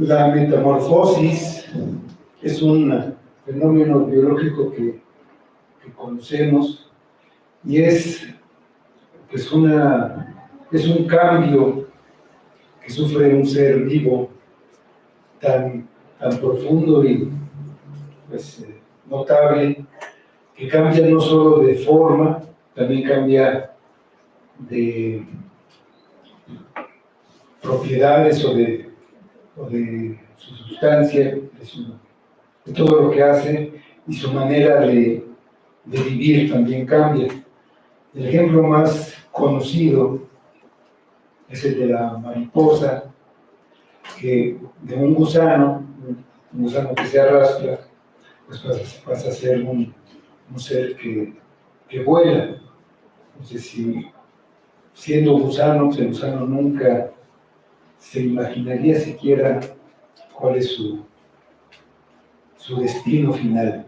La metamorfosis es un fenómeno biológico que conocemos y es un cambio que sufre un ser vivo tan profundo y notable, que cambia no solo de forma, también cambia de propiedades o de su sustancia, de todo lo que hace, y su manera de vivir también cambia. El ejemplo más conocido es el de la mariposa, que de un gusano que se arrastra, pues pasa a ser un ser que vuela. Entonces, si siendo gusano, pues el gusano nunca se imaginaría siquiera cuál es su destino final.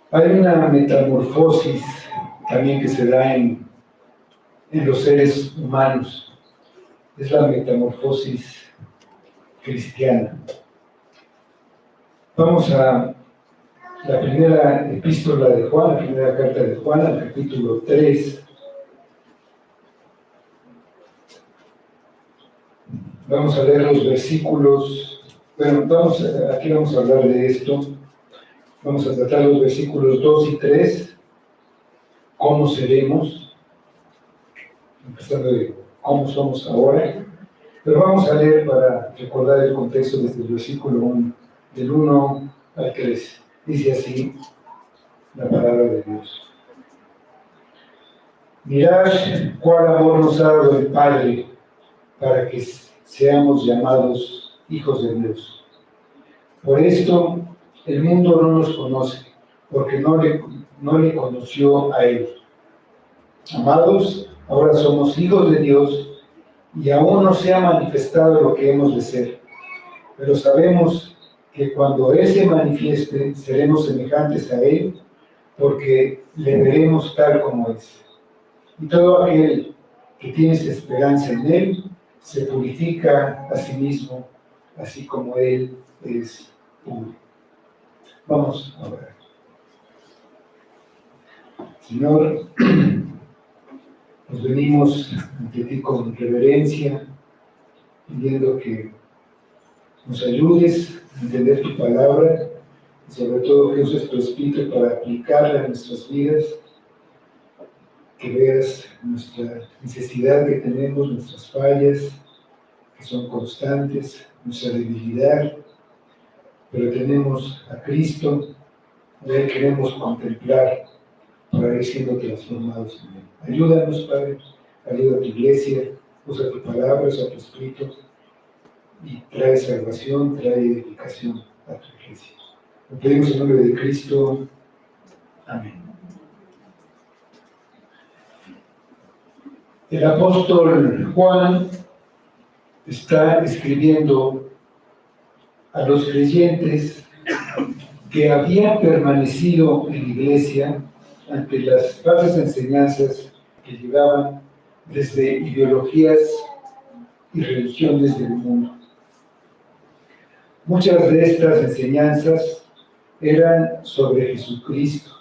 Hay una metamorfosis también que se da en los seres humanos. Es la metamorfosis cristiana. Vamos a la primera epístola de Juan, la primera carta de Juan, al capítulo 3. Vamos a leer los versículos. Aquí vamos a hablar de esto. Vamos a tratar los versículos 2 y 3. ¿Cómo seremos? Empezando de cómo somos ahora. Pero vamos a leer para recordar el contexto desde el versículo 1, del 1 al 3. Dice así la palabra de Dios. Mirad cuál amor nos ha dado el Padre para que seamos llamados hijos de Dios. Por esto el mundo no nos conoce, porque no le conoció a Él. Amados, ahora somos hijos de Dios y aún no se ha manifestado lo que hemos de ser. Pero sabemos que cuando Él se manifieste, seremos semejantes a Él, porque le veremos tal como es. Y todo aquel que tiene esa esperanza en Él, se purifica a sí mismo, así como Él es puro. Vamos a orar. Señor, nos venimos ante ti con reverencia, pidiendo que nos ayudes a entender tu palabra y sobre todo que uses tu espíritu para aplicarla a nuestras vidas, que veas nuestra necesidad que tenemos, nuestras fallas, que son constantes, nuestra debilidad, pero tenemos a Cristo, de Él queremos contemplar para ir siendo transformados en Él. Ayúdanos, Padre, ayuda a tu iglesia, usa tu palabra, usa tu espíritu y trae salvación, trae edificación a tu iglesia. Lo pedimos en nombre de Cristo. Amén. El apóstol Juan está escribiendo a los creyentes que habían permanecido en la iglesia ante las falsas enseñanzas que llegaban desde ideologías y religiones del mundo. Muchas de estas enseñanzas eran sobre Jesucristo,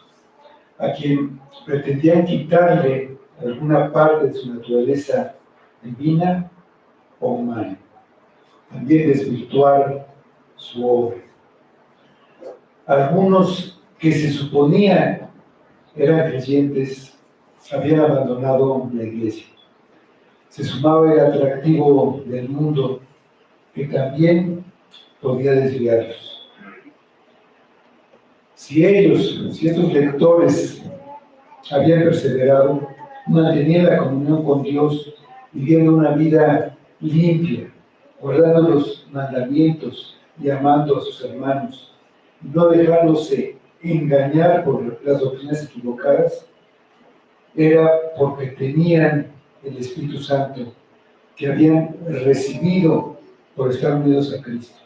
a quien pretendían quitarle alguna parte de su naturaleza divina o humana, también desvirtuar su obra. Algunos que se suponían eran creyentes habían abandonado la iglesia. Se sumaba el atractivo del mundo, que también podía desviarlos. Si estos lectores habían perseverado, mantenían la comunión con Dios, viviendo una vida limpia, guardando los mandamientos y amando a sus hermanos, no dejándose engañar por las doctrinas equivocadas, era porque tenían el Espíritu Santo que habían recibido por estar unidos a Cristo.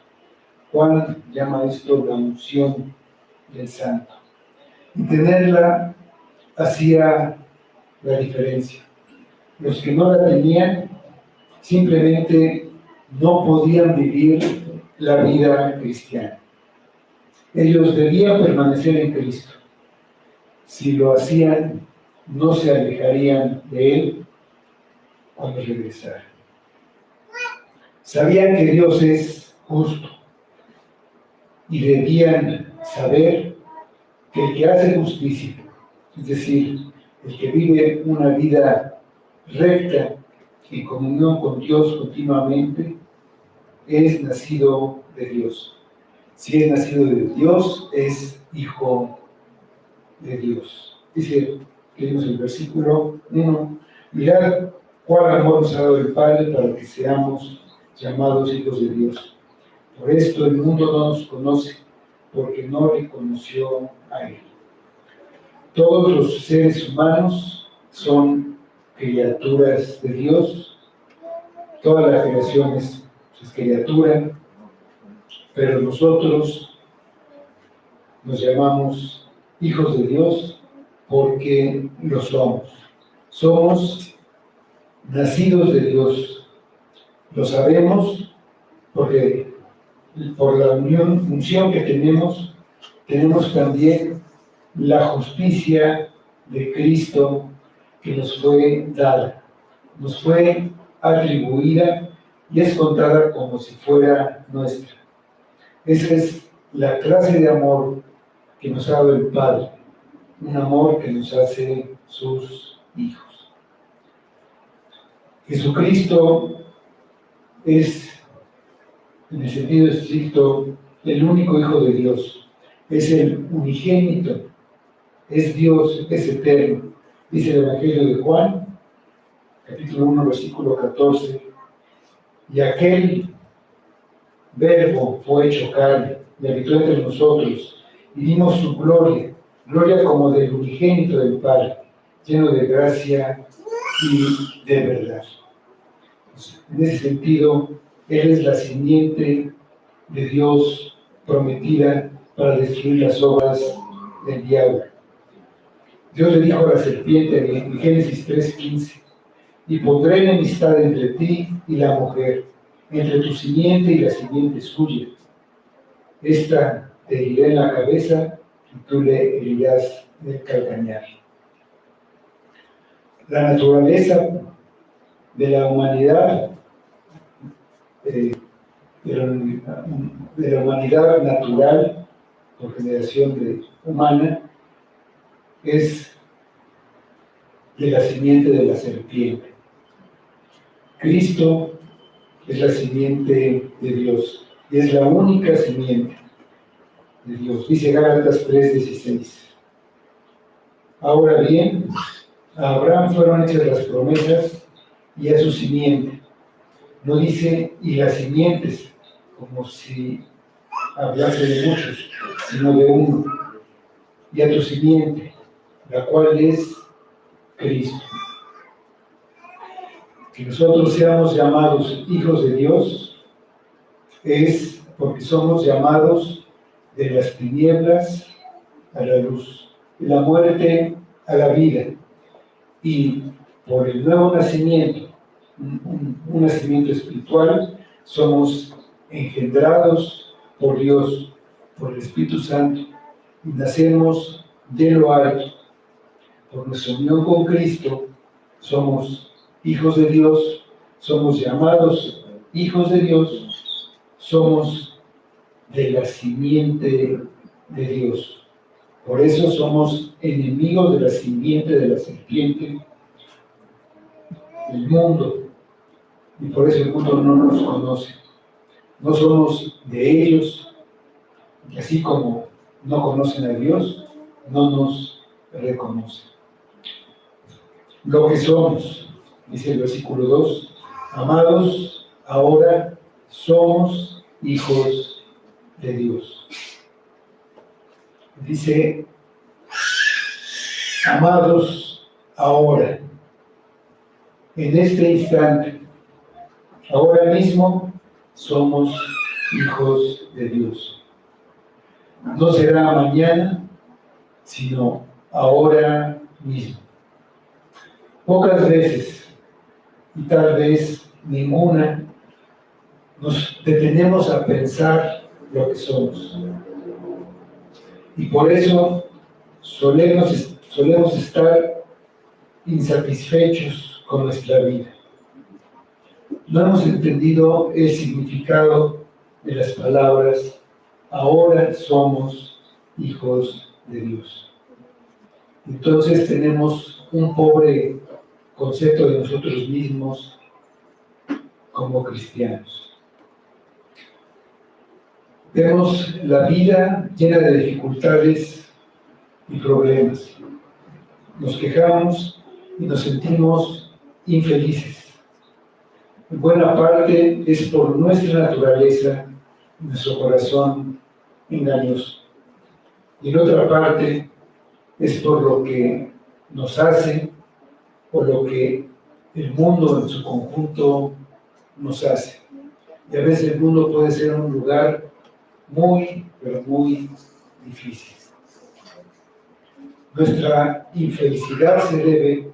Juan llama esto la unción del Santo. Y tenerla hacía la diferencia. Los que no la tenían simplemente no podían vivir la vida cristiana. Ellos debían permanecer en Cristo. Si lo hacían, no se alejarían de Él cuando regresara. Sabían que Dios es justo y debían saber que el que hace justicia, es decir, el que vive una vida recta en comunión con Dios continuamente, es nacido de Dios. Si es nacido de Dios, es hijo de Dios. Dice, leemos el versículo 1, mirad cuál amor nos ha dado el Padre para que seamos llamados hijos de Dios. Por esto el mundo no nos conoce, porque no le conoció a Él. Todos los seres humanos son criaturas de Dios, toda la creación es criatura, pero nosotros nos llamamos hijos de Dios porque lo somos. Somos nacidos de Dios. Lo sabemos porque por la unción que tenemos también la justicia de Cristo que nos fue dada, nos fue atribuida y es contada como si fuera nuestra. Esa es la clase de amor que nos ha dado el Padre, un amor que nos hace sus hijos. Jesucristo es, en el sentido estricto, el único Hijo de Dios. Es el unigénito, es Dios, es eterno. Dice el Evangelio de Juan, capítulo 1, versículo 14, y aquel Verbo fue hecho carne y habitó entre nosotros, y vimos su gloria, gloria como del unigénito del Padre, lleno de gracia y de verdad. En ese sentido, Él es la simiente de Dios prometida para destruir las obras del diablo. Dios le dijo a la serpiente en Génesis 3:15, y pondré enemistad entre ti y la mujer, entre tu simiente y la simiente suya. Esta te herirá en la cabeza y tú le herirás en el calcañar. La naturaleza de la humanidad, de la humanidad natural, por generación humana, es de la simiente de la serpiente. Cristo es la simiente de Dios, y es la única simiente de Dios. Dice Gálatas 3:16. Ahora bien, a Abraham fueron hechas las promesas y a su simiente. No dice y las simientes, como si hablase de muchos, sino de uno. Y a tu simiente, la cual es Cristo. Que nosotros seamos llamados hijos de Dios es porque somos llamados de las tinieblas a la luz, de la muerte a la vida, y por el nuevo nacimiento, un nacimiento espiritual, somos engendrados por Dios, por el Espíritu Santo, y nacemos de lo alto. Por nuestra unión con Cristo, somos hijos de Dios, somos llamados hijos de Dios, somos de la simiente de Dios. Por eso somos enemigos de la simiente de la serpiente, el mundo, y por eso el mundo no nos conoce. No somos de ellos, y así como no conocen a Dios, no nos reconocen. Lo que somos, dice el versículo 2, amados, ahora somos hijos de Dios. Dice, amados, ahora, en este instante, ahora mismo, somos hijos de Dios. No será mañana, sino ahora mismo. Pocas veces, y tal vez ninguna, nos detenemos a pensar lo que somos. Y por eso solemos estar insatisfechos con nuestra vida. No hemos entendido el significado de las palabras, ahora somos hijos de Dios. Entonces tenemos un pobre concepto de nosotros mismos como cristianos. Vemos la vida llena de dificultades y problemas. Nos quejamos y nos sentimos infelices. En buena parte es por nuestra naturaleza, nuestro corazón engañoso. Y en otra parte es por lo que nos hace o lo que el mundo en su conjunto nos hace. Y a veces el mundo puede ser un lugar muy, pero muy difícil. Nuestra infelicidad se debe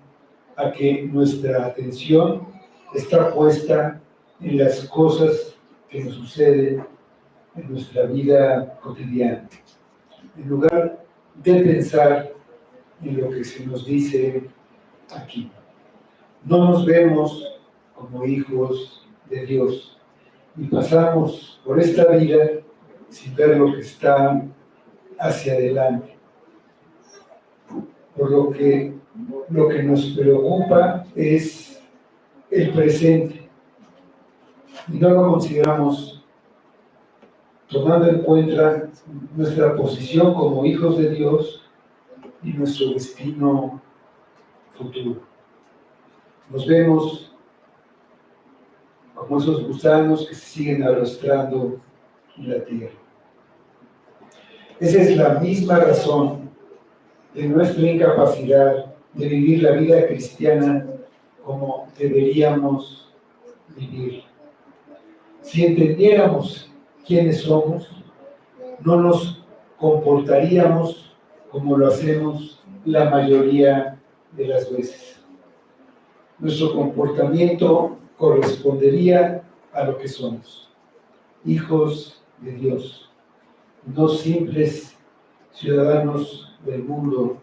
a que nuestra atención está puesta en las cosas que nos suceden en nuestra vida cotidiana, en lugar de pensar en lo que se nos dice aquí. No nos vemos como hijos de Dios y pasamos por esta vida sin ver lo que está hacia adelante. Por lo que nos preocupa es el presente y no lo consideramos tomando en cuenta nuestra posición como hijos de Dios y nuestro destino futuro. Nos vemos como esos gusanos que se siguen arrastrando en la tierra. Esa es la misma razón de nuestra incapacidad de vivir la vida cristiana como deberíamos vivir. Si entendiéramos quiénes somos, no nos comportaríamos como lo hacemos la mayoría de las veces. Nuestro comportamiento correspondería a lo que somos, hijos de Dios, no simples ciudadanos del mundo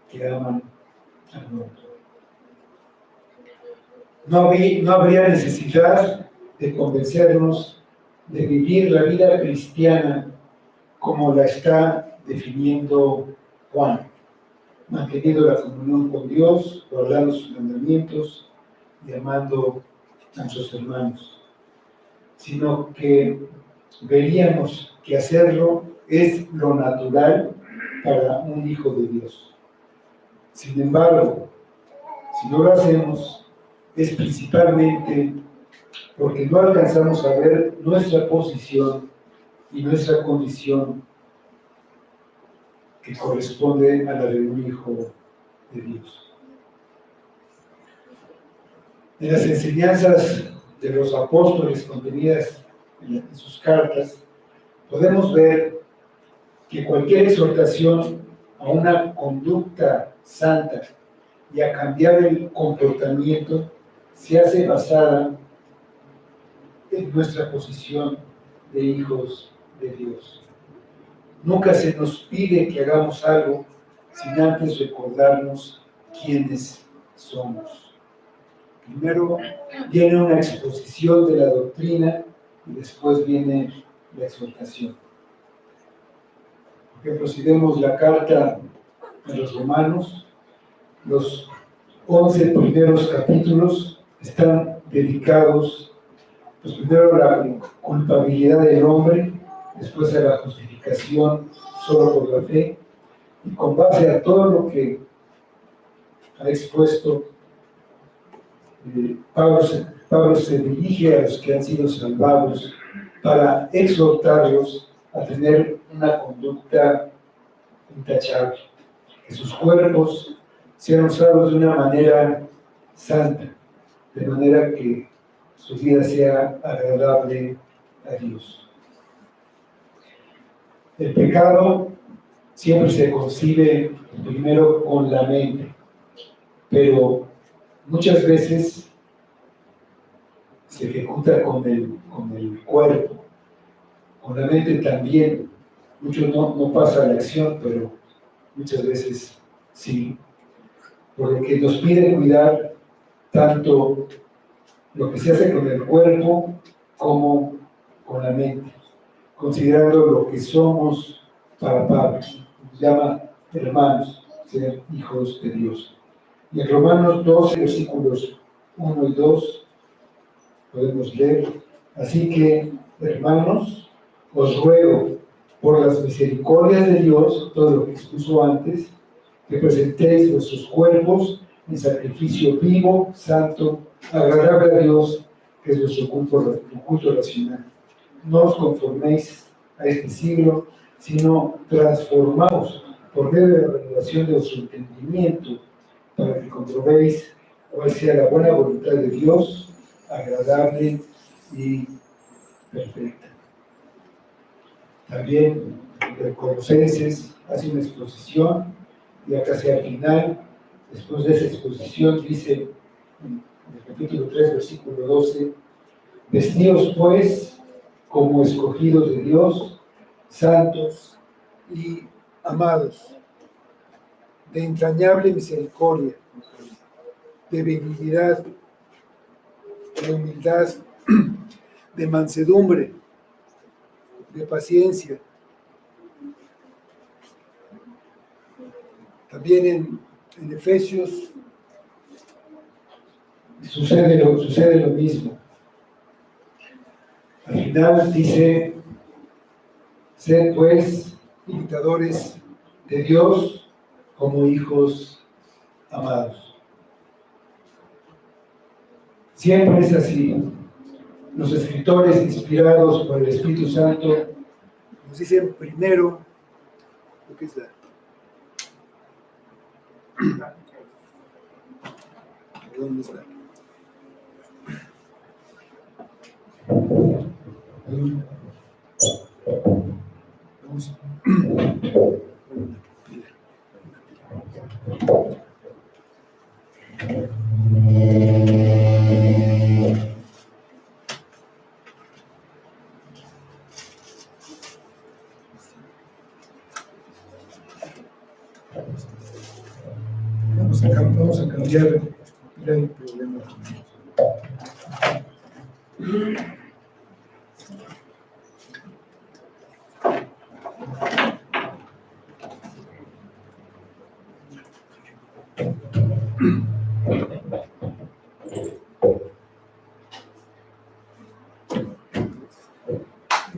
que aman al mundo. No habría necesidad de convencernos de vivir la vida cristiana como la está definiendo Juan, manteniendo la comunión con Dios, guardando sus mandamientos y amando a nuestros hermanos, sino que veríamos que hacerlo es lo natural para un hijo de Dios. Sin embargo, si no lo hacemos, es principalmente porque no alcanzamos a ver nuestra posición y nuestra condición que corresponde a la de un hijo de Dios. En las enseñanzas de los apóstoles contenidas en sus cartas, podemos ver que cualquier exhortación a una conducta santa y a cambiar el comportamiento se hace basada en nuestra posición de hijos de Dios. Nunca se nos pide que hagamos algo sin antes recordarnos quiénes somos. Primero viene una exposición de la doctrina y después viene la exhortación. Por ejemplo, si vemos la carta a los Romanos, los 11 primeros capítulos están dedicados, pues primero a la culpabilidad del hombre, después a la justificación solo por la fe, y con base a todo lo que ha expuesto, Pablo se dirige a los que han sido salvados para exhortarlos a tener una conducta intachable, que sus cuerpos sean usados de una manera santa, de manera que su vida sea agradable a Dios. El pecado siempre se concibe primero con la mente, pero muchas veces se ejecuta con el cuerpo, con la mente también. Mucho no pasa a la acción, pero muchas veces sí. Por lo que nos pide cuidar tanto lo que se hace con el cuerpo como con la mente, considerando lo que somos para Pablo. Nos llama hermanos, ser hijos de Dios. Y en Romanos 12, versículos 1 y 2, podemos leer: así que, hermanos, os ruego por las misericordias de Dios, todo lo que expuso antes, que presentéis vuestros cuerpos en sacrificio vivo, santo, agradable a Dios, que es vuestro culto racional. No os conforméis a este siglo, sino transformaos por medio de la renovación de vuestro entendimiento, para que comprobéis cuál sea la buena voluntad de Dios, agradable y perfecta. También el Colosenses hace una exposición, y acá hacia el final, después de esa exposición, dice en el capítulo 3, versículo 12: vestíos pues como escogidos de Dios, santos y amados, de entrañable misericordia, de benignidad, de humildad, de mansedumbre, de paciencia. También en Efesios sucede lo mismo. Al final dice: sed pues imitadores de Dios como hijos amados. Siempre es así. Los escritores inspirados por el Espíritu Santo nos dicen primero lo que es la... ¿Dónde está? Vamos. Vamos a cambiar. Mira el problema.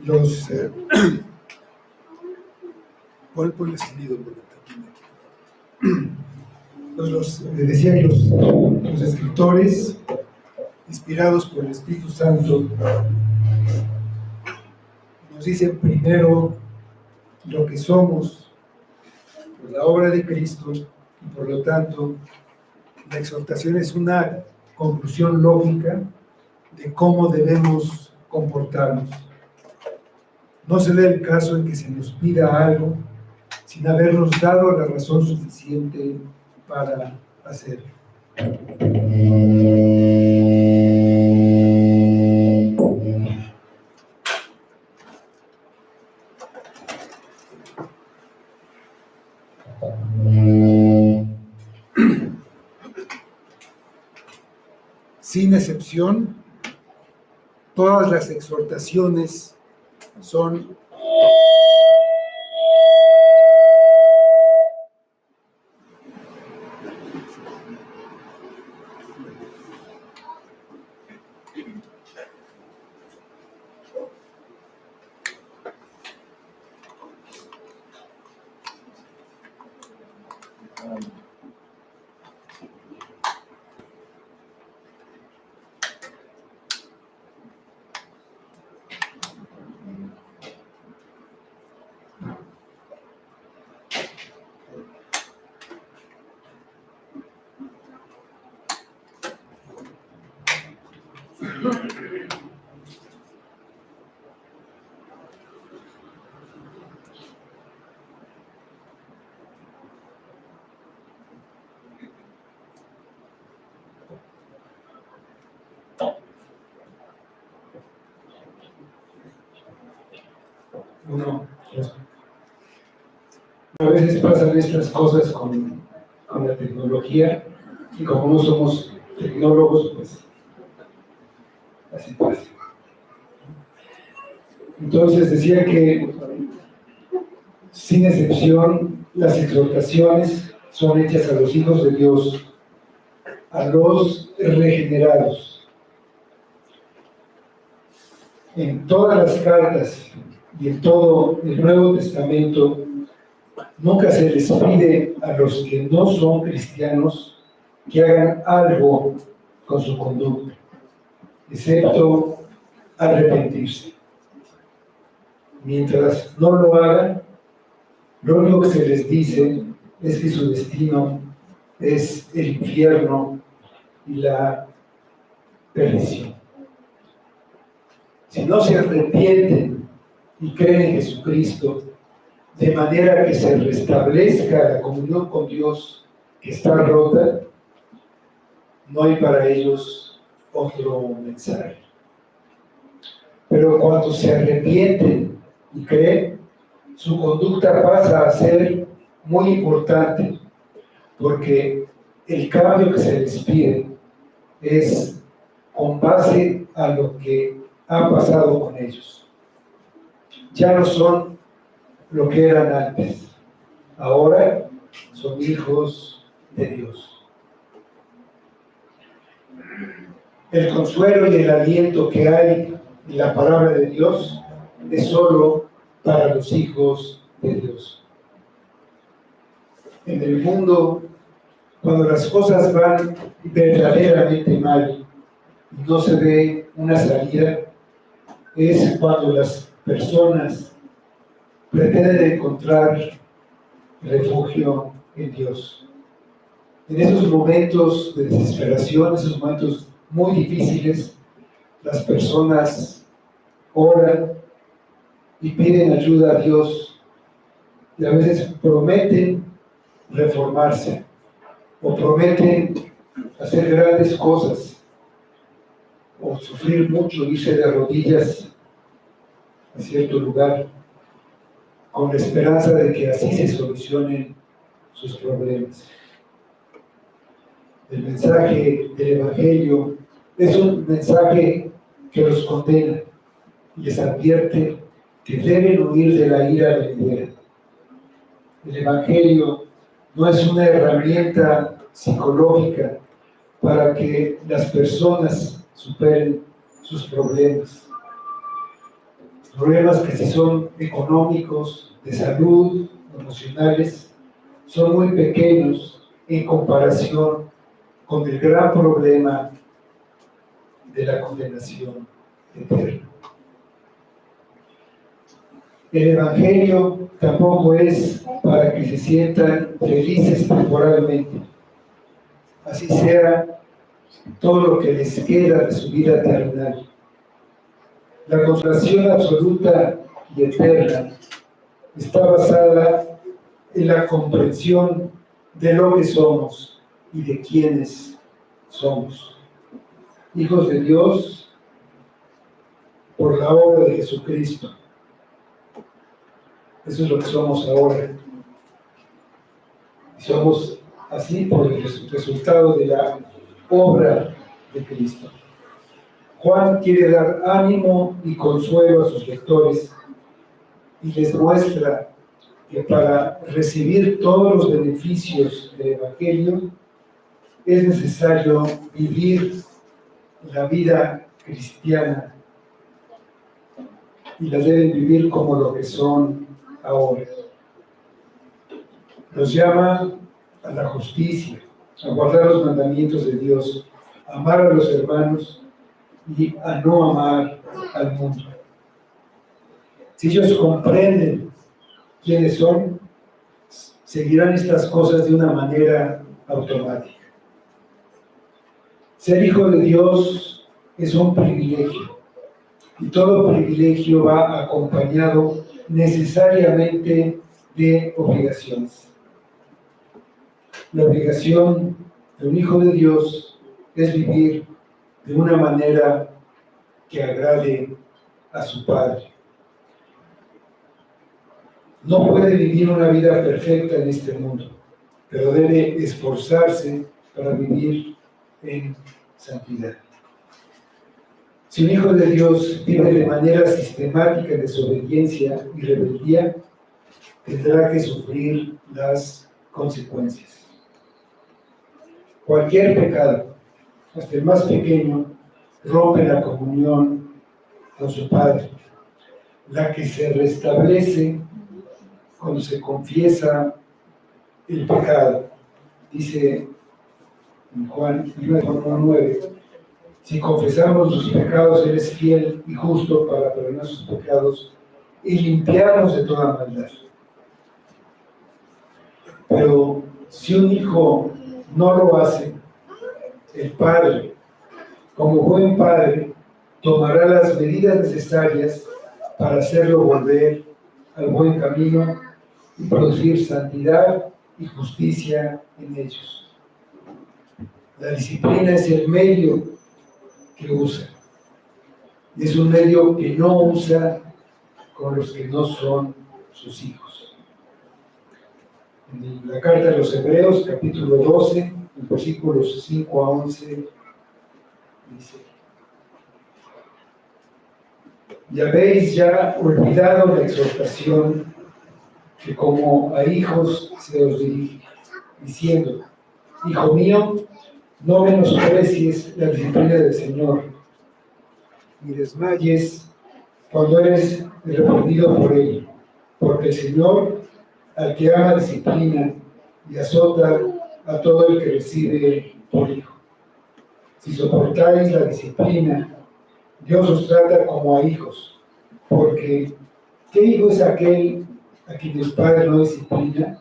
Los ponle sonido por decía que los escritores inspirados por el Espíritu Santo nos dicen primero lo que somos por la obra de Cristo, y por lo tanto la exhortación es una conclusión lógica de cómo debemos comportarnos. No se dé el caso en que se nos pida algo sin habernos dado la razón suficiente para hacerlo. Sin excepción, todas las exhortaciones son uno. A veces pasan estas cosas con la tecnología y como no somos tecnólogos, pues así pasa. Entonces decía que sin excepción las exhortaciones son hechas a los hijos de Dios, a los regenerados. En todas las cartas y en todo el Nuevo Testamento nunca se les pide a los que no son cristianos que hagan algo con su conducta, excepto arrepentirse. Mientras no lo hagan, lo único que se les dice es que su destino es el infierno y la perdición. Si no se arrepienten y creen en Jesucristo, de manera que se restablezca la comunión con Dios que está rota, no hay para ellos otro mensaje. Pero cuando se arrepienten y creen, su conducta pasa a ser muy importante, porque el cambio que se les pide es con base a lo que ha pasado con ellos. Ya no son lo que eran antes, ahora son hijos de Dios. El consuelo y el aliento que hay en la palabra de Dios es solo para los hijos de Dios. En el mundo, cuando las cosas van verdaderamente mal y no se ve una salida, es cuando las personas pretenden encontrar refugio en Dios. En esos momentos de desesperación, esos momentos muy difíciles, las personas oran y piden ayuda a Dios y a veces prometen reformarse o prometen hacer grandes cosas o sufrir mucho, irse de rodillas a cierto lugar con la esperanza de que así se solucionen sus problemas. El mensaje del Evangelio es un mensaje que los condena y les advierte que deben huir de la ira venidera. El Evangelio no es una herramienta psicológica para que las personas superen sus problemas. Problemas que si son económicos, de salud, emocionales, son muy pequeños en comparación con el gran problema de la condenación eterna. El Evangelio tampoco es para que se sientan felices temporalmente, así sea todo lo que les queda de su vida terrenal. La consolación absoluta y eterna está basada en la comprensión de lo que somos y de quiénes somos. Hijos de Dios por la obra de Jesucristo. Eso es lo que somos ahora. Y somos así por el resultado de la obra de Cristo. Juan quiere dar ánimo y consuelo a sus lectores y les muestra que para recibir todos los beneficios del Evangelio es necesario vivir la vida cristiana y la deben vivir como lo que son ahora. Nos llama a la justicia, a guardar los mandamientos de Dios, a amar a los hermanos y a no amar al mundo. Si ellos comprenden quiénes son, seguirán estas cosas de una manera automática. Ser hijo de Dios es un privilegio, y todo privilegio va acompañado necesariamente de obligaciones. La obligación de un hijo de Dios es vivir de una manera que agrade a su Padre. No puede vivir una vida perfecta en este mundo, pero debe esforzarse para vivir en santidad. Si un hijo de Dios vive de manera sistemática en desobediencia y rebeldía, tendrá que sufrir las consecuencias. Cualquier pecado, hasta el más pequeño, rompe la comunión con su Padre, la que se restablece cuando se confiesa el pecado. Dice en Juan 9, si confesamos nuestros pecados, Él es fiel y justo para perdonar sus pecados y limpiarnos de toda maldad. Pero si un hijo no lo hace, el padre, como buen padre, tomará las medidas necesarias para hacerlo volver al buen camino y producir santidad y justicia en ellos. La disciplina es el medio que usa. Es un medio que no usa con los que no son sus hijos. En la carta de los Hebreos, capítulo 12, versículos 5 a 11, dice: y habéis ya olvidado la exhortación que como a hijos se os dirige, diciendo: hijo mío, no menosprecies la disciplina del Señor, ni desmayes cuando eres reprendido por Él, porque el Señor, al que ama, disciplina y azota a todo el que recibe por hijo. Si soportáis la disciplina, Dios os trata como a hijos, porque ¿qué hijo es aquel a quien el Padre no disciplina?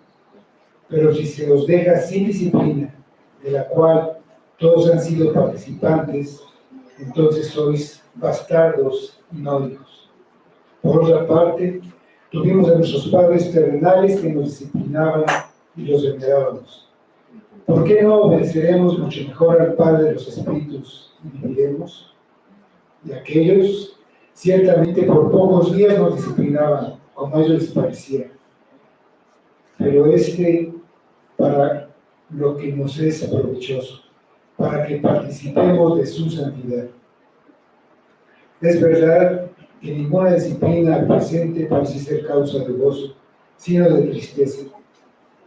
Pero si se os deja sin disciplina, de la cual todos han sido participantes, entonces sois bastardos y no hijos. Por otra parte, tuvimos a nuestros padres terrenales que nos disciplinaban y los venerábamos. ¿Por qué no obedeceremos mucho mejor al Padre de los Espíritus y viviremos? Y aquellos, ciertamente por pocos días nos disciplinaban, como a ellos les pareciera. Pero para lo que nos es provechoso, para que participemos de su santidad. Es verdad que ninguna disciplina presente parece ser causa de gozo, sino de tristeza,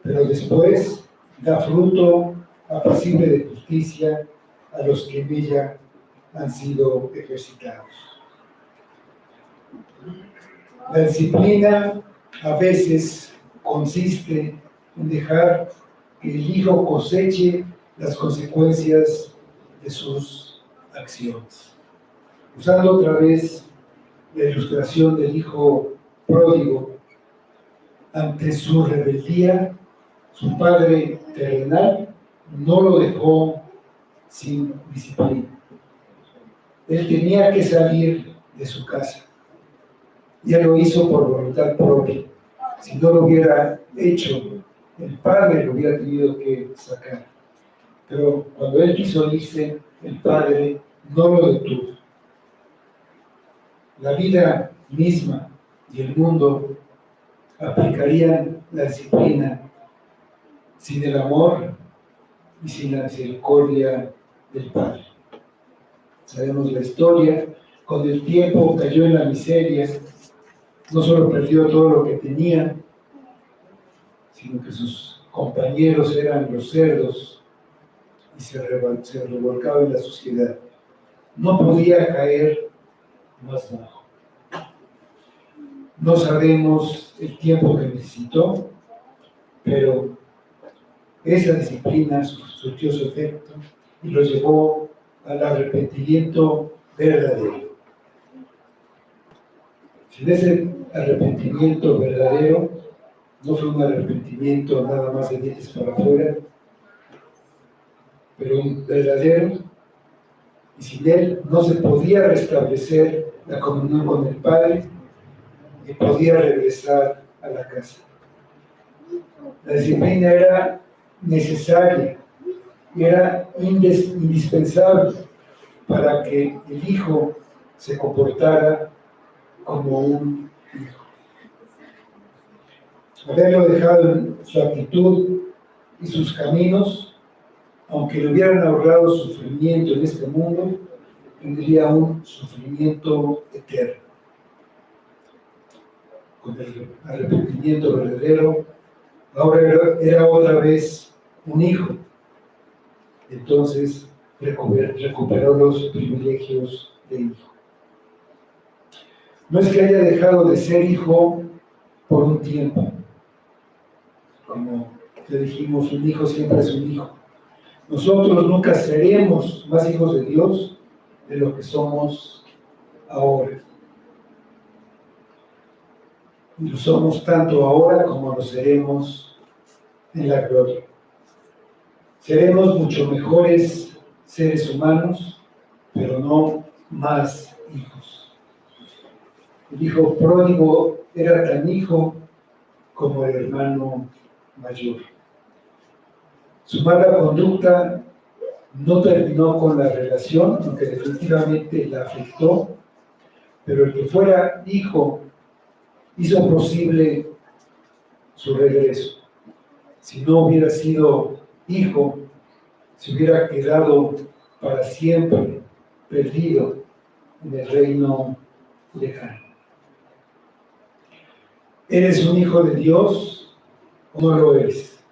pero después da fruto apacible de justicia a los que en ella han sido ejercitados. La disciplina a veces consiste en dejar que el hijo coseche las consecuencias de sus acciones. Usando otra vez la ilustración del hijo pródigo, ante su rebeldía, su padre terrenal no lo dejó sin disciplina. Él tenía que salir de su casa. Ya lo hizo por voluntad propia. Si no lo hubiera hecho, el padre lo hubiera tenido que sacar. Pero cuando él quiso irse, el padre no lo detuvo. La vida misma y el mundo aplicarían la disciplina sin el amor y sin la misericordia del Padre. Sabemos la historia, con el tiempo cayó en la miseria, no solo perdió todo lo que tenía, sino que sus compañeros eran los cerdos y se revolcaba en la sociedad. No podía caer más bajo. No sabemos el tiempo que necesitó, pero esa disciplina surtió su efecto y lo llevó al arrepentimiento verdadero. Sin ese arrepentimiento verdadero, no fue un arrepentimiento nada más de dientes para afuera, pero un verdadero, y sin él no se podía restablecer la comunión con el Padre y podía regresar a la casa. La disciplina era necesaria, era indispensable para que el hijo se comportara como un hijo. haberlo dejado en su actitud y sus caminos, aunque le hubieran ahorrado sufrimiento en este mundo, tendría un sufrimiento eterno. Con el arrepentimiento verdadero, ahora era otra vez un hijo. Entonces recuperó los privilegios de hijo. No es que haya dejado de ser hijo por un tiempo. Como te dijimos, un hijo siempre es un hijo. Nosotros nunca seremos más hijos de Dios de lo que somos ahora. Y lo somos tanto ahora como lo seremos en la gloria. Seremos mucho mejores seres humanos, pero no más hijos. El hijo pródigo era tan hijo como el hermano mayor. Su mala conducta no terminó con la relación, aunque definitivamente la afectó, pero el que fuera hijo hizo posible su regreso. Si no hubiera sido hijo, se hubiera quedado para siempre perdido en el reino lejano. ¿Eres un hijo de Dios o no lo eres?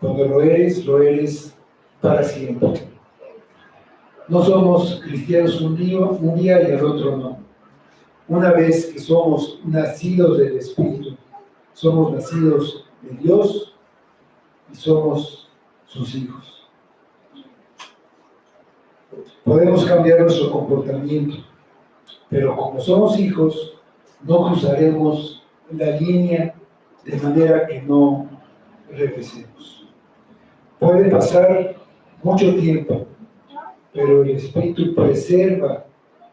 Cuando lo eres para siempre. No somos cristianos un día y al otro no. Una vez que somos nacidos del Espíritu, somos nacidos de Dios y somos sus hijos. Podemos cambiar nuestro comportamiento, pero como somos hijos, no cruzaremos la línea de manera que no regresemos. Puede pasar mucho tiempo, pero el Espíritu preserva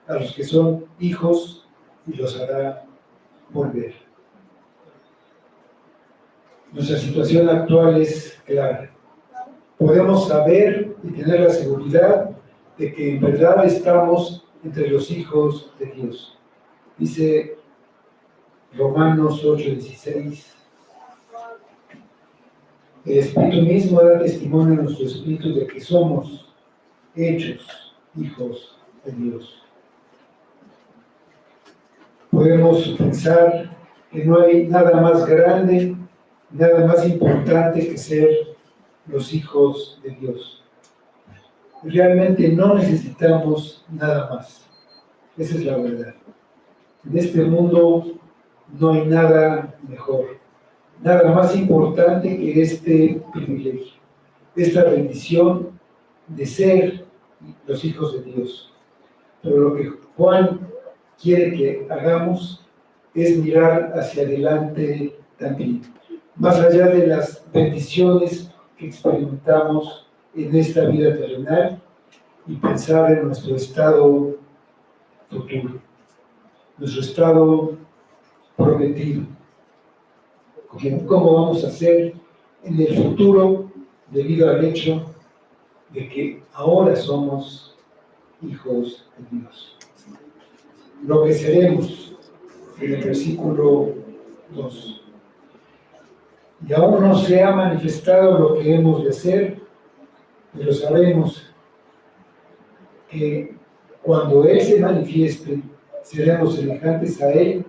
a los que son hijos y los hará volver. Nuestra situación actual es clara. Podemos saber y tener la seguridad de que en verdad estamos entre los hijos de Dios. Dice Romanos 8:16. El Espíritu mismo da testimonio en nuestro espíritu de que somos hechos hijos de Dios. Podemos pensar que no hay nada más grande, nada más importante que ser los hijos de Dios. Realmente no necesitamos nada más. Esa es la verdad. En este mundo no hay nada mejor, nada más importante que este privilegio, esta bendición de ser los hijos de Dios. Pero lo que Juan quiere que hagamos es mirar hacia adelante también, más allá de las bendiciones que experimentamos en esta vida terrenal y pensar en nuestro estado futuro, nuestro estado prometido. ¿Cómo vamos a hacer en el futuro debido al hecho de que ahora somos hijos de Dios? Lo que seremos en el versículo 2. Y aún no se ha manifestado lo que hemos de hacer, pero sabemos que cuando Él se manifieste, seremos semejantes a Él,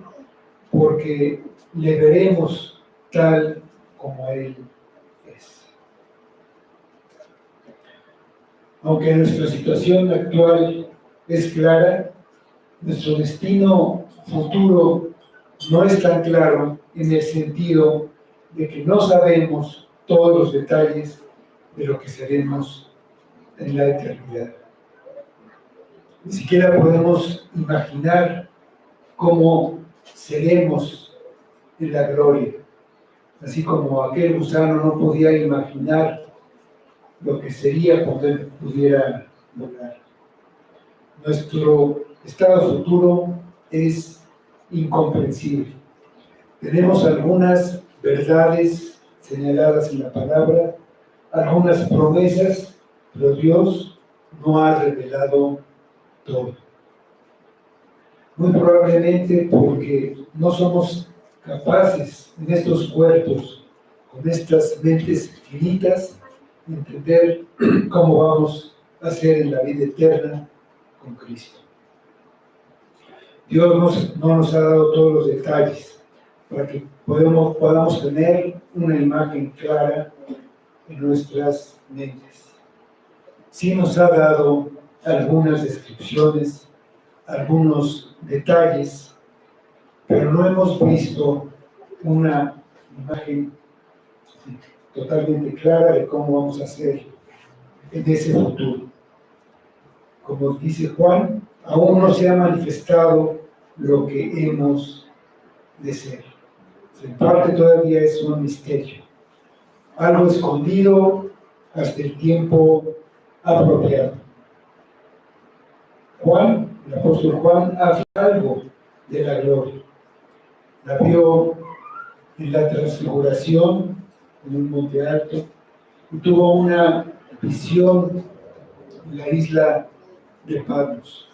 porque le veremos tal como Él es. Aunque nuestra situación actual es clara, nuestro destino futuro no es tan claro en el sentido de que no sabemos todos los detalles de lo que seremos en la eternidad. Ni siquiera podemos imaginar cómo seremos en la gloria, así como aquel gusano no podía imaginar lo que sería cuando él pudiera volar. Nuestro estado futuro es incomprensible. Tenemos algunas verdades señaladas en la palabra, algunas promesas, pero Dios no ha revelado todo. Muy probablemente porque no somos capaces en estos cuerpos, con estas mentes finitas, de entender cómo vamos a ser en la vida eterna con Cristo. Dios no nos ha dado todos los detalles para que podamos tener una imagen clara en nuestras mentes. Sí nos ha dado algunas descripciones, algunos detalles, pero no hemos visto una imagen totalmente clara de cómo vamos a ser en ese futuro. Como dice Juan, aún no se ha manifestado lo que hemos de ser. En parte todavía es un misterio, algo escondido hasta el tiempo apropiado. Juan, el apóstol Juan, habla algo de la gloria. La vio en la transfiguración, en un monte alto, y tuvo una visión en la isla de Patmos.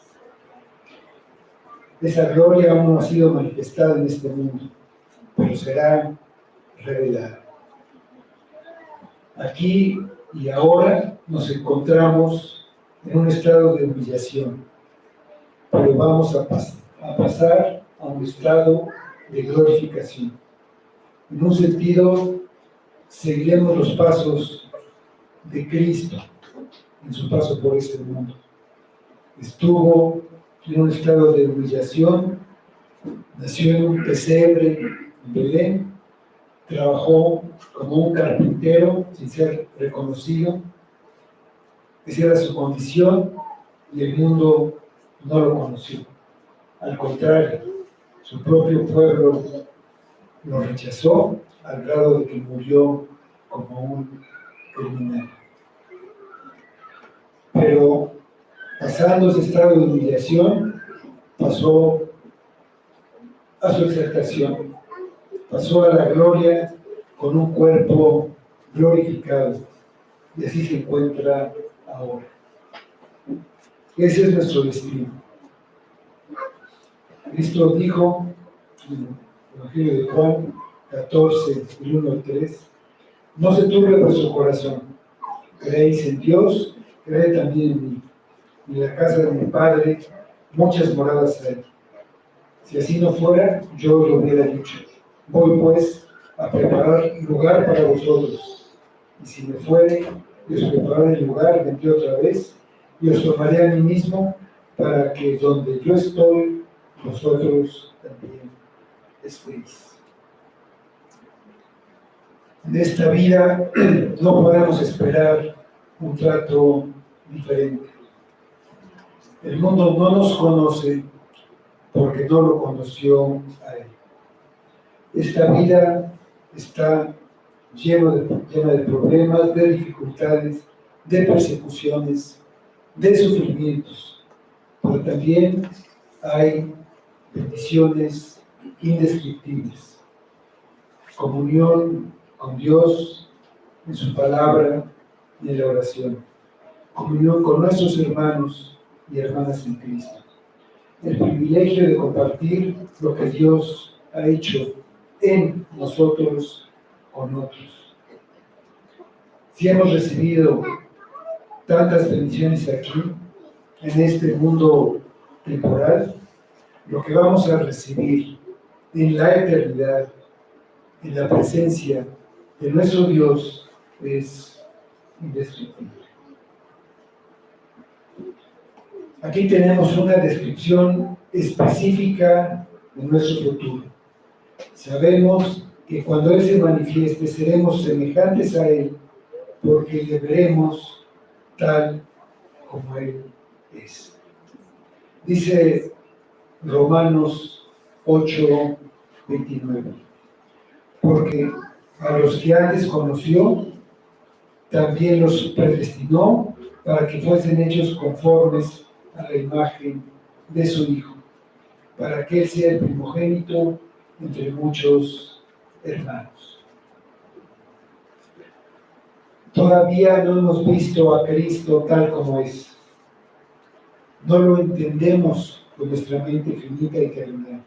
Esa gloria aún no ha sido manifestada en este mundo, pero será revelada. Aquí y ahora nos encontramos en un estado de humillación, pero vamos a pasar a un estado de glorificación. En un sentido, seguiremos los pasos de Cristo en su paso por este mundo. Estuvo en un estado de humillación, nació en un pesebre en Belén, trabajó como un carpintero sin ser reconocido. Esa era su condición y el mundo no lo conoció. Al contrario, su propio pueblo lo rechazó al grado de que murió como un criminal. Pero pasando ese estado de humillación, pasó a su exaltación, pasó a la gloria con un cuerpo glorificado, y así se encuentra ahora. Ese es nuestro destino. Cristo dijo en el Evangelio de Juan 14, 1 al 3, no se turbe vuestro corazón, creéis en Dios, creed también en mí. En la casa de mi Padre muchas moradas hay. Si así no fuera, yo lo hubiera dicho. Voy pues a preparar lugar para vosotros. Y si me fuere, y os prepararé el lugar, vendré otra vez, y os tomaré a mí mismo, para que donde yo estoy, vosotros también estéis. En esta vida no podemos esperar un trato diferente. El mundo no nos conoce porque no lo conoció a él. Esta vida está llena de problemas, de dificultades, de persecuciones, de sufrimientos, pero también hay bendiciones indescriptibles. Comunión con Dios en su palabra y en la oración. Comunión con nuestros hermanos y hermanas en Cristo. El privilegio de compartir lo que Dios ha hecho en nosotros con otros. Si hemos recibido tantas bendiciones aquí, en este mundo temporal, lo que vamos a recibir en la eternidad, en la presencia de nuestro Dios, es indescriptible. Aquí tenemos una descripción específica de nuestro futuro. Sabemos que cuando Él se manifieste seremos semejantes a Él, porque le veremos tal como Él es. Dice Romanos 8:29, porque a los que antes conoció, también los predestinó para que fuesen hechos conformes a la imagen de su Hijo, para que Él sea el primogénito entre muchos hermanos. Todavía no hemos visto a Cristo tal como es. No lo entendemos con nuestra mente finita y terrenal,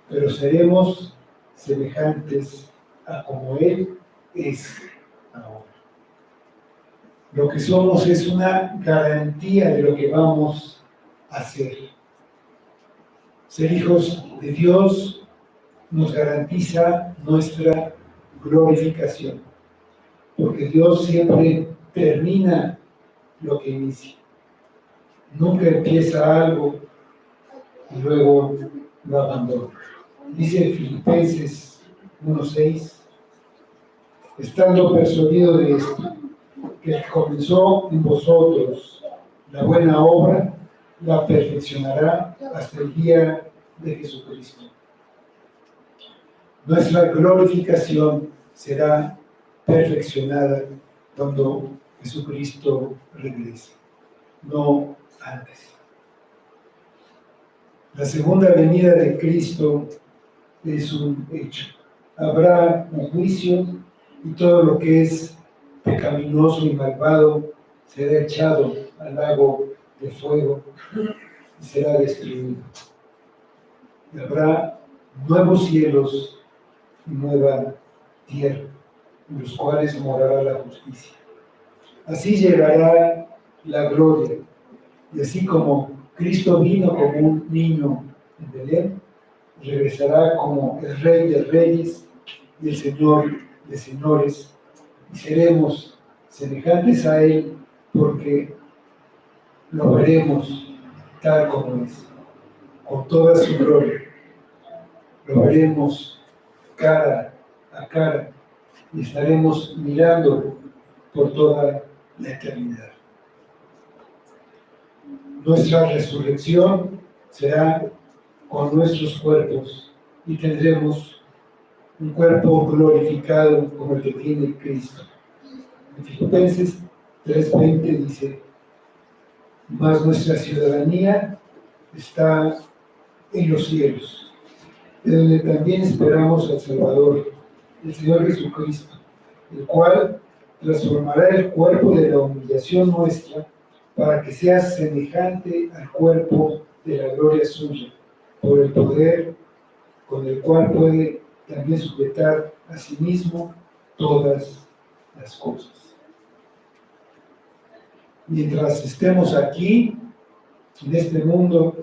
pero seremos semejantes a como Él es ahora. Lo que somos es una garantía de lo que vamos a hacer. Ser hijos de Dios nos garantiza nuestra glorificación, porque Dios siempre termina lo que inicia. Nunca empieza algo y luego lo abandona. Dice Filipenses 1:6, estando persuadido de esto, que el que comenzó en vosotros la buena obra, la perfeccionará hasta el día de Jesucristo. Nuestra glorificación será perfeccionada cuando Jesucristo regrese, no antes. La segunda venida de Cristo es un hecho. Habrá un juicio y todo lo que es pecaminoso y malvado será echado al lago de fuego y será destruido. Y habrá nuevos cielos y nueva tierra, en los cuales morará la justicia. Así llegará la gloria, y así como Cristo vino como un niño en Belén, regresará como el Rey de Reyes y el Señor de Señores, y seremos semejantes a Él porque lo veremos tal como es, con toda su gloria. Lo veremos cara a cara y estaremos mirando por toda la eternidad. Nuestra resurrección será con nuestros cuerpos y tendremos un cuerpo glorificado como el que tiene Cristo. En Filipenses 3:20 dice, mas nuestra ciudadanía está en los cielos, de donde también esperamos al Salvador, el Señor Jesucristo, el cual transformará el cuerpo de la humillación nuestra para que sea semejante al cuerpo de la gloria suya, por el poder con el cual puede también sujetar a sí mismo todas las cosas. Mientras estemos aquí, en este mundo,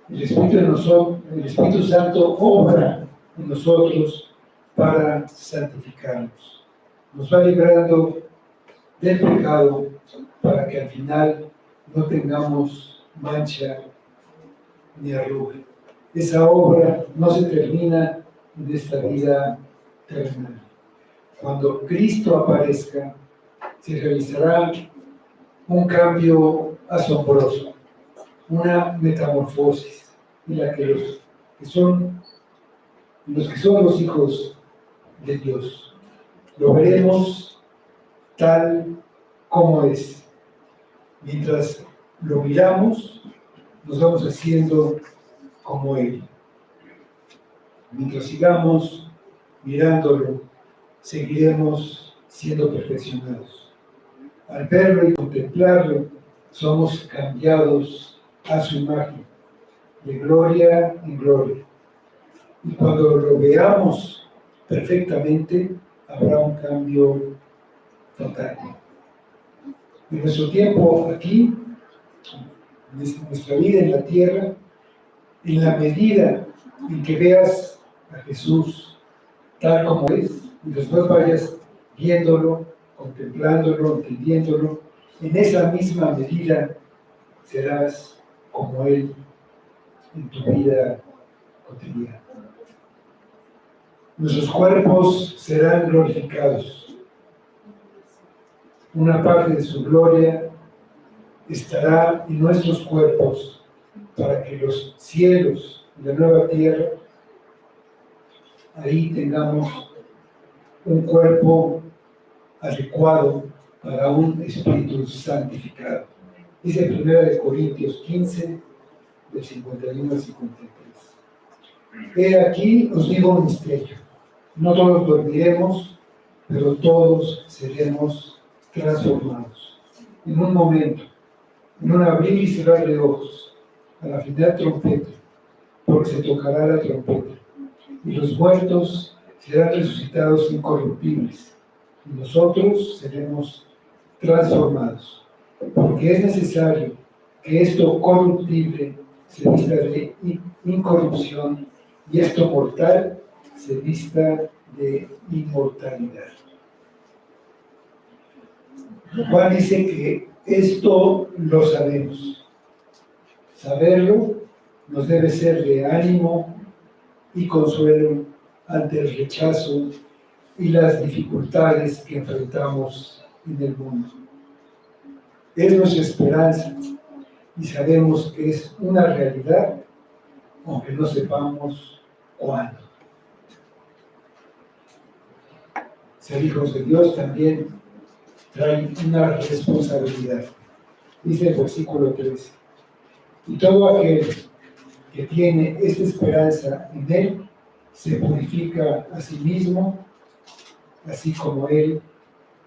el Espíritu Santo obra en nosotros para santificarnos. Nos va librando del pecado para que al final no tengamos mancha ni arruga. Esa obra no se termina en esta vida terrenal. Cuando Cristo aparezca, se realizará un cambio asombroso, una metamorfosis en la que los que son los hijos de Dios lo veremos tal como es. Mientras lo miramos, nos vamos haciendo como Él. Mientras sigamos mirándolo, seguiremos siendo perfeccionados. Al verlo y contemplarlo, somos cambiados a su imagen, de gloria en gloria. Y cuando lo veamos perfectamente, habrá un cambio total. En nuestro tiempo aquí, en nuestra vida en la tierra, en la medida en que veas a Jesús tal como es, y después vayas viéndolo, contemplándolo, entendiéndolo, en esa misma medida serás como Él en tu vida cotidiana. Nuestros cuerpos serán glorificados. Una parte de su gloria estará en nuestros cuerpos para que los cielos y la nueva tierra, ahí tengamos un cuerpo adecuado para un espíritu santificado. Dice 1 Corintios 15, del 51 al 53. He aquí os digo un misterio. No todos dormiremos, pero todos seremos transformados. En un momento, en un abrir y cerrar de ojos, a la final trompeta, porque se tocará la trompeta. y los muertos serán resucitados incorruptibles, y nosotros seremos transformados, porque es necesario que esto corruptible se vista de incorrupción y esto mortal se vista de inmortalidad. Juan dice que esto lo sabemos. Saberlo nos debe ser de ánimo y consuelo ante el rechazo y las dificultades que enfrentamos en el mundo. Es nuestra esperanza y sabemos que es una realidad, aunque no sepamos cuándo. Ser hijos de Dios también trae una responsabilidad. Dice el versículo 13. Y todo aquel que tiene esta esperanza en Él se purifica a sí mismo, así como Él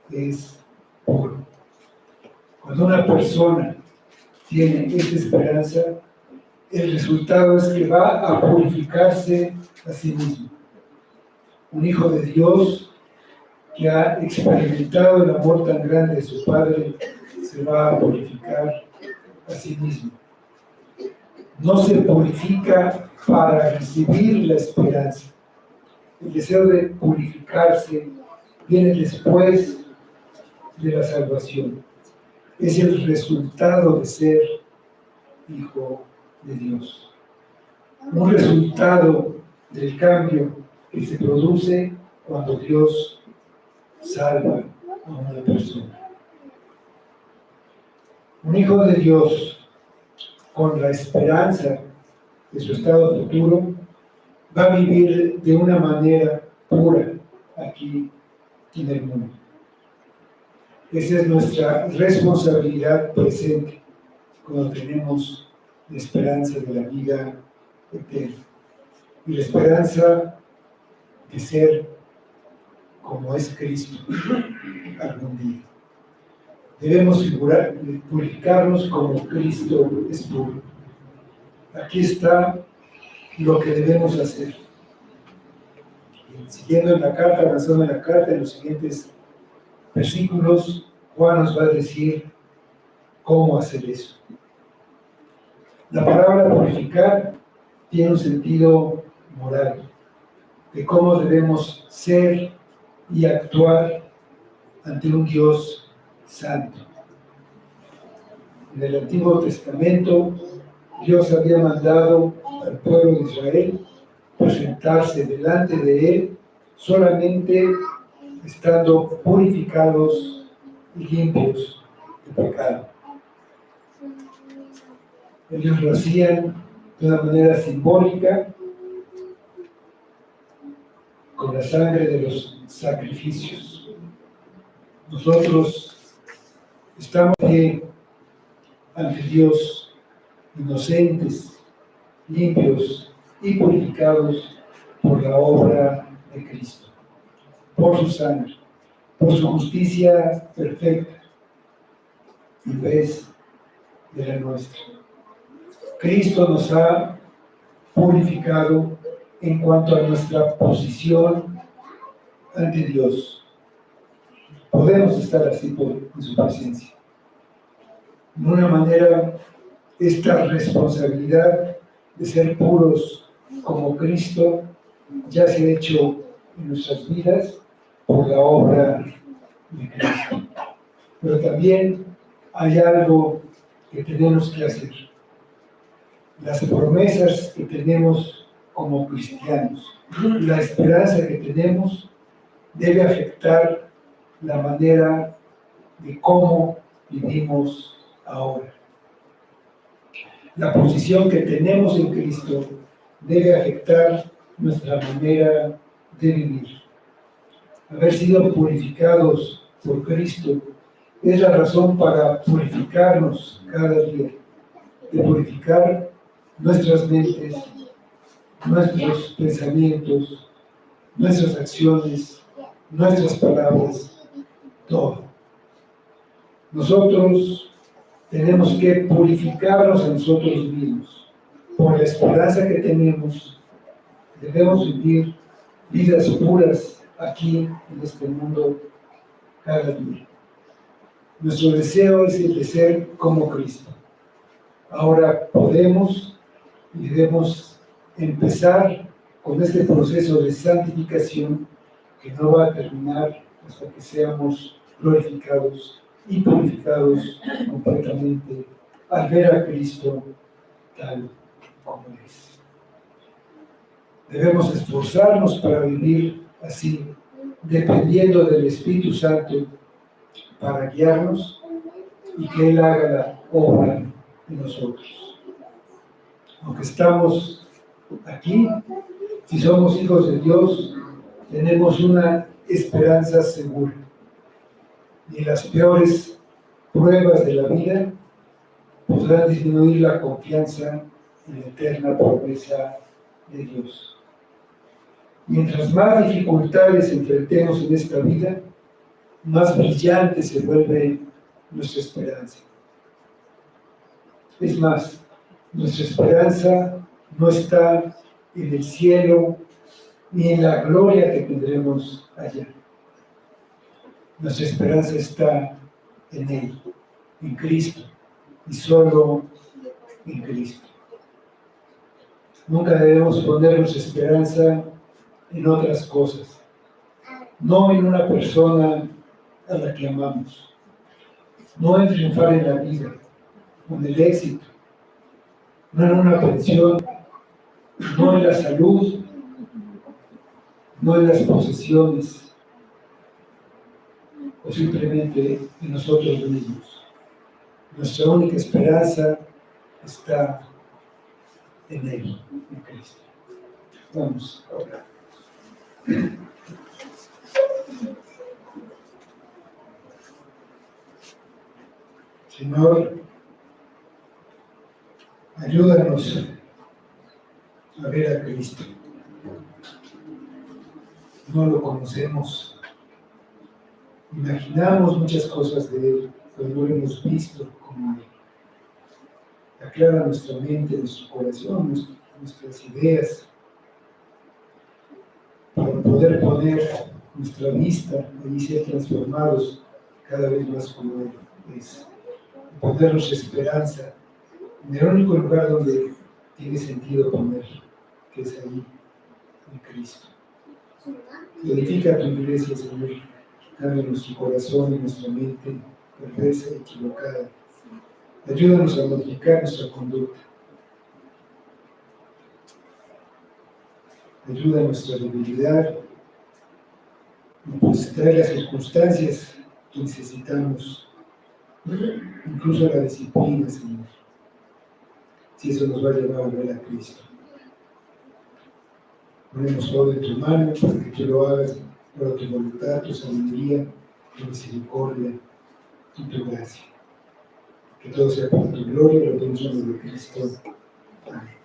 es puro. Cuando una persona tiene esta esperanza, el resultado es que va a purificarse a sí mismo. Un hijo de Dios que ha experimentado el amor tan grande de su Padre se va a purificar a sí mismo. No se purifica para recibir la esperanza. El deseo de purificarse viene después de la salvación. Es el resultado de ser hijo de Dios. Un resultado del cambio que se produce cuando Dios salva a una persona. Un hijo de Dios con la esperanza de su estado futuro va a vivir de una manera pura aquí en el mundo. Esa es nuestra responsabilidad presente cuando tenemos la esperanza de la vida eterna y la esperanza de ser como es Cristo algún día. Debemos purificarnos como Cristo es puro. Aquí está lo que debemos hacer. Siguiendo en la carta, avanzando en la carta, en los siguientes versículos, Juan nos va a decir cómo hacer eso. La palabra purificar tiene un sentido moral, de cómo debemos ser y actuar ante un Dios santo. En el Antiguo Testamento, Dios había mandado al pueblo de Israel presentarse delante de Él solamente estando purificados y limpios de pecado. Ellos lo hacían de una manera simbólica con la sangre de los sacrificios. Nosotros estamos ante Dios inocentes, limpios y purificados por la obra de Cristo, por su sangre, por su justicia perfecta, en vez de la nuestra. Cristo nos ha purificado en cuanto a nuestra posición ante Dios. Podemos estar así en su presencia. De una manera, esta responsabilidad de ser puros como Cristo ya se ha hecho en nuestras vidas por la obra de Cristo. Pero también hay algo que tenemos que hacer. Las promesas que tenemos como cristianos, la esperanza que tenemos debe afectar la manera de cómo vivimos ahora. La posición que tenemos en Cristo debe afectar nuestra manera de vivir. Haber sido purificados por Cristo es la razón para purificarnos cada día, de purificar nuestras mentes, nuestros pensamientos, nuestras acciones, nuestras palabras, todo. Nosotros tenemos que purificarnos a nosotros mismos por la esperanza que tenemos Debemos vivir vidas puras aquí en este mundo cada día. Nuestro deseo es el de ser como Cristo. Ahora podemos y debemos empezar con este proceso de santificación que no va a terminar hasta que seamos glorificados y purificados completamente al ver a Cristo tal como es. Debemos esforzarnos para vivir así, dependiendo del Espíritu Santo para guiarnos y que Él haga la obra en nosotros. Aunque estamos aquí, si somos hijos de Dios, tenemos una esperanza segura. Ni las peores pruebas de la vida podrán disminuir la confianza en la eterna promesa de Dios. Mientras más dificultades enfrentemos en esta vida, más brillante se vuelve nuestra esperanza. Es más, nuestra esperanza no está en el cielo ni en la gloria que tendremos allá. Nuestra esperanza está en Él, en Cristo, y solo en Cristo. Nunca debemos poner nuestra esperanza en otras cosas, no en una persona a la que amamos, no en triunfar en la vida, en el éxito, no en una pensión, no en la salud, no en las posesiones, o simplemente en nosotros mismos. Nuestra única esperanza está en Él, en Cristo. Vamos a orar. Señor, ayúdanos a ver a Cristo. No lo conocemos. Imaginamos muchas cosas de Él, pero no lo hemos visto como Él. Aclara nuestra mente, nuestro corazón, nuestras ideas, para poder poner nuestra vista y ser transformados cada vez más como Él es. Poner nuestra esperanza en el único lugar donde tiene sentido poner, que es ahí, en Cristo. Glorifica a tu iglesia, Señor. Cambia nuestro corazón y nuestra mente perversa y equivocada. Ayúdanos a modificar nuestra conducta. Ayuda a nuestra debilidad, pues trae las circunstancias que necesitamos, incluso la disciplina, Señor, si eso nos va a llevar a ver a Cristo. Ponemos todo en tu mano para que tú lo hagas, para tu voluntad, tu sabiduría, tu misericordia y tu gracia. Que todo sea para tu gloria y la bendición de Cristo. Amén.